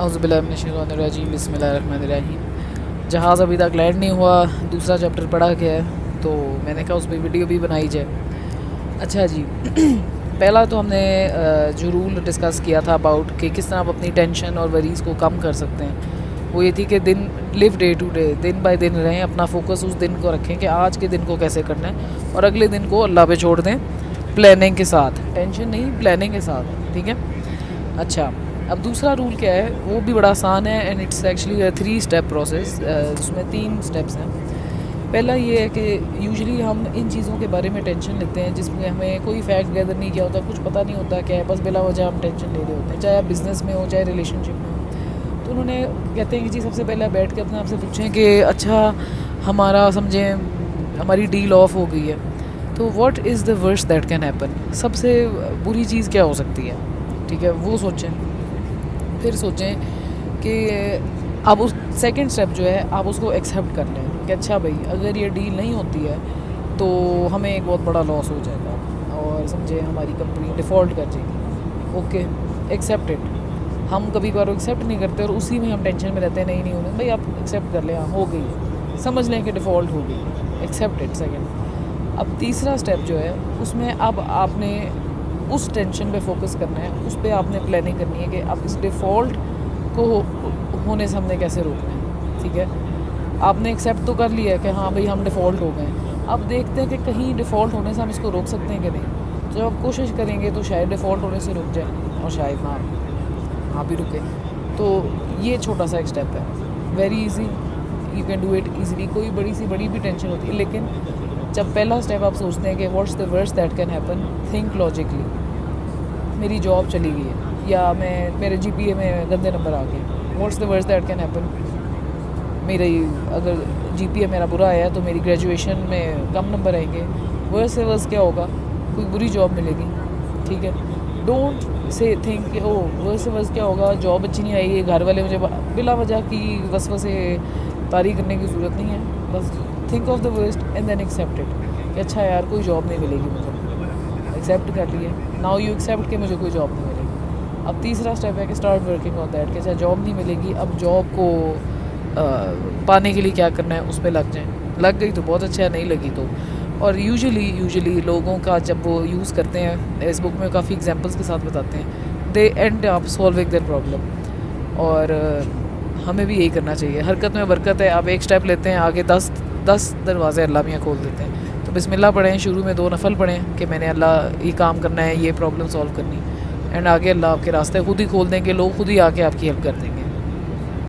औज़ुबिल्लाहिमिनश्शैतानिर्रजीम बिस्मिल्लाहिर्रहमानिर्रहीम। जहाज़ अभी तक लैंड नहीं हुआ, दूसरा चैप्टर पढ़ा गया है, तो मैंने कहा उस पर वीडियो भी बनाई जाए। अच्छा जी पहला तो हमने जो रूल डिस्कस किया था अबाउट कि किस तरह आप अपनी टेंशन और वरीज़ को कम कर सकते हैं, वो ये थी कि दिन लिव डे टू डे, दिन बाय दिन रहें, अपना फोकस उस दिन को रखें कि आज के दिन को कैसे करना है और अगले दिन को अल्लाह पे छोड़ दें, प्लानिंग के साथ, टेंशन नहीं प्लानिंग के साथ, ठीक है। अच्छा, अब दूसरा रूल क्या है, वो भी बड़ा आसान है and it's actually 3 step process, उसमें 3 स्टेप्स हैं। पहला ये है कि यूजुअली हम इन चीज़ों के बारे में टेंशन लेते हैं जिसमें हमें कोई फैक्ट गैदर नहीं किया होता, कुछ पता नहीं होता क्या है, बस बिला वजह हम टेंशन ले रहे होते हैं, चाहे आप बिज़नेस में हो चाहे रिलेशनशिप में हो। तो उन्होंने कहते हैं कि जी सबसे पहले बैठ के अपने आप से पूछें कि अच्छा हमारा समझें हमारी डील ऑफ हो गई है, तो what is the worst that can happen, सबसे बुरी चीज़ क्या हो सकती है, ठीक है, वो सोचें। फिर सोचें कि अब उस सेकंड स्टेप जो है आप उसको एक्सेप्ट कर लें कि अच्छा भाई अगर ये डील नहीं होती है तो हमें एक बहुत बड़ा लॉस हो जाएगा और समझे हमारी कंपनी डिफ़ॉल्ट कर जाएगी। Okay, accept it. हम कभी कभार एक्सेप्ट नहीं करते और उसी में हम टेंशन में रहते हैं, नहीं होने भाई, आप एक्सेप्ट कर लें, हाँ हो गई है, समझ लें कि डिफ़ॉल्ट हो गई, एक्सेप्ट इट। सेकेंड, अब तीसरा स्टेप जो है उसमें अब आपने उस टेंशन पे फोकस करना है, उस पर आपने प्लानिंग करनी है कि अब इस डिफ़ॉल्ट को होने से हमने कैसे रोकना है, ठीक है। आपने एक्सेप्ट तो कर लिया है कि हाँ भाई हम डिफ़ॉल्ट हो गए, अब देखते हैं कि कहीं डिफ़ॉल्ट होने से हम इसको रोक सकते हैं कि नहीं। जब आप कोशिश करेंगे तो शायद डिफ़ॉल्ट होने से रुक जाए और शायद ना भी रुके। तो ये छोटा सा एक स्टेप है, very easy, you can do it easily. कोई बड़ी भी टेंशन होती है, लेकिन जब पहला स्टेप आप सोचते हैं कि what's the worst that can happen, think logically. मेरी जॉब चली गई है या मेरे जीपीए में गंदे नंबर आ गए, what's the worst that can happen, मेरी अगर जीपीए मेरा बुरा आया तो मेरी ग्रेजुएशन में कम नंबर आएंगे, वर्स्ट से वर्स्ट क्या होगा, कोई बुरी जॉब मिलेगी, ठीक है। डोंट से थिंक कि ओ वर्स्ट से वर्स्ट क्या होगा, जॉब अच्छी नहीं आएगी, घर वाले मुझे बिला वजह की वसवसे तारी करने की ज़रूरत नहीं है, बस think of the worst and then accept it कि अच्छा यार कोई जॉब नहीं मिलेगी मुझे, एक्सेप्ट कर लिए, नाउ यू एक्सेप्ट कि मुझे कोई जॉब नहीं मिलेगी। अब तीसरा स्टेप है कि स्टार्ट वर्किंग ऑन दैट कि अच्छा जॉब नहीं मिलेगी, अब जॉब को पाने के लिए क्या करना है, उस पर लग जाएँ, लग गई तो बहुत अच्छा है, नहीं लगी तो। और यूजुअली लोगों का जब वो यूज़ करते हैं, इस बुक में काफ़ी एग्जांपल्स के साथ बताते हैं, they end up solving their problem. और हमें भी यही करना चाहिए, हरकत में बरकत है। आप एक स्टेप लेते हैं, आगे 10 दरवाज़े अल्लाह मियाँ खोल देते हैं। तो बिस्मिल्लाह पढ़ें, शुरू में 2 नफल पढ़ें कि मैंने अल्लाह ये काम करना है, ये प्रॉब्लम सॉल्व करनी, एंड आगे अल्लाह आपके रास्ते खुद ही खोल देंगे, लोग खुद ही आके आपकी हेल्प कर देंगे।